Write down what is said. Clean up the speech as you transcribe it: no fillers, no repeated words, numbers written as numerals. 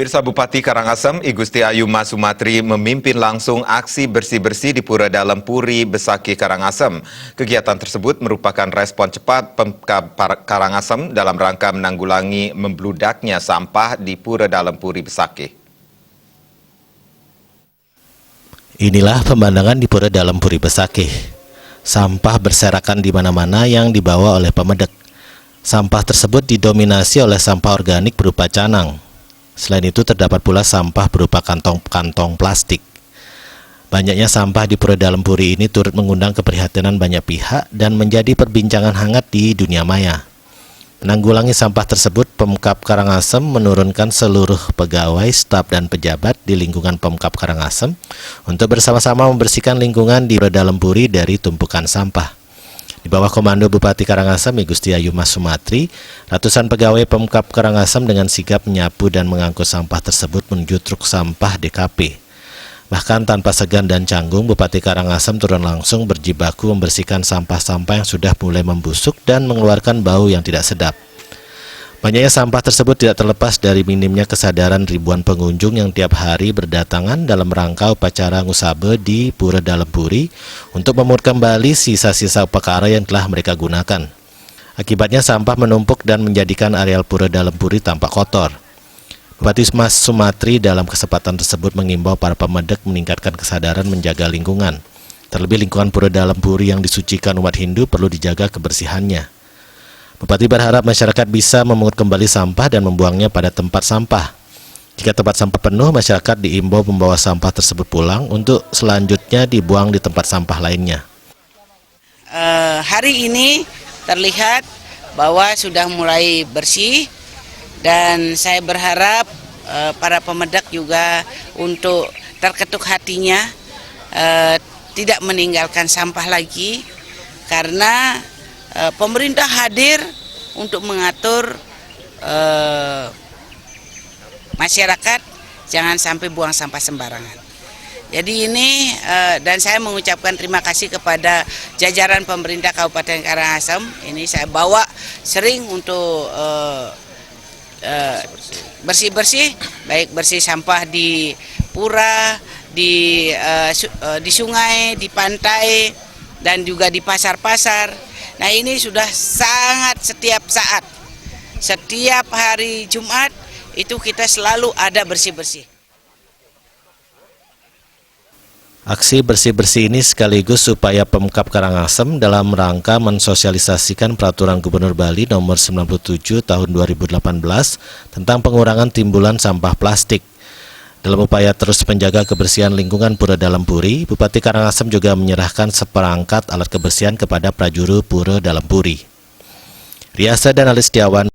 Pemirsa, Bupati Karangasem, I Gusti Ayu Mas Sumatri memimpin langsung aksi bersih-bersih di Pura Dalam Puri, Besaki, Karangasem. Kegiatan tersebut merupakan respon cepat Pemkab Karangasem dalam rangka menanggulangi membludaknya sampah di Pura Dalam Puri, Besaki. Inilah pemandangan di Pura Dalam Puri, Besaki. Sampah berserakan di mana-mana yang dibawa oleh pemedek. Sampah tersebut didominasi oleh sampah organik berupa canang. Selain itu terdapat pula sampah berupa kantong-kantong plastik. Banyaknya sampah di Pura Dalam Puri ini turut mengundang keprihatinan banyak pihak dan menjadi perbincangan hangat di dunia maya. Menanggulangi sampah tersebut, Pemkab Karangasem menurunkan seluruh pegawai, staf dan pejabat di lingkungan Pemkab Karangasem untuk bersama-sama membersihkan lingkungan di Pura Dalam Puri dari tumpukan sampah. Di bawah komando Bupati Karangasem, I Gusti Ayu Mas Sumatri, ratusan pegawai Pemkab Karangasem dengan sigap menyapu dan mengangkut sampah tersebut menuju truk sampah DKP. Bahkan tanpa segan dan canggung, Bupati Karangasem turun langsung berjibaku membersihkan sampah-sampah yang sudah mulai membusuk dan mengeluarkan bau yang tidak sedap. Banyaknya sampah tersebut tidak terlepas dari minimnya kesadaran ribuan pengunjung yang tiap hari berdatangan dalam rangka upacara ngusabe di Pura Dalam Puri untuk memungut kembali sisa-sisa upakara yang telah mereka gunakan. Akibatnya sampah menumpuk dan menjadikan areal Pura Dalam Puri tampak kotor. Bupati Mas Sumatri dalam kesempatan tersebut mengimbau para pemedek meningkatkan kesadaran menjaga lingkungan. Terlebih lingkungan Pura Dalam Puri yang disucikan umat Hindu perlu dijaga kebersihannya. Bupati berharap masyarakat bisa memungut kembali sampah dan membuangnya pada tempat sampah. Jika tempat sampah penuh, masyarakat diimbau membawa sampah tersebut pulang untuk selanjutnya dibuang di tempat sampah lainnya. Hari ini terlihat bahwa sudah mulai bersih dan saya berharap para pemedek juga untuk terketuk hatinya tidak meninggalkan sampah lagi karena pemerintah hadir untuk mengatur masyarakat jangan sampai buang sampah sembarangan. Jadi ini dan saya mengucapkan terima kasih kepada jajaran pemerintah Kabupaten Karangasem. Ini saya bawa sering untuk bersih-bersih, baik bersih sampah di pura, di sungai, di pantai, dan juga di pasar-pasar. Nah ini sudah sangat setiap saat, setiap hari Jumat itu kita selalu ada bersih-bersih. Aksi bersih-bersih ini sekaligus upaya Pemkab Karangasem dalam rangka mensosialisasikan Peraturan Gubernur Bali Nomor 97 Tahun 2018 tentang pengurangan timbulan sampah plastik. Dalam upaya terus menjaga kebersihan lingkungan Pura Dalam Puri, Bupati Karangasem juga menyerahkan seperangkat alat kebersihan kepada prajuru Pura Dalam Puri. Riasa dan Alistiawan.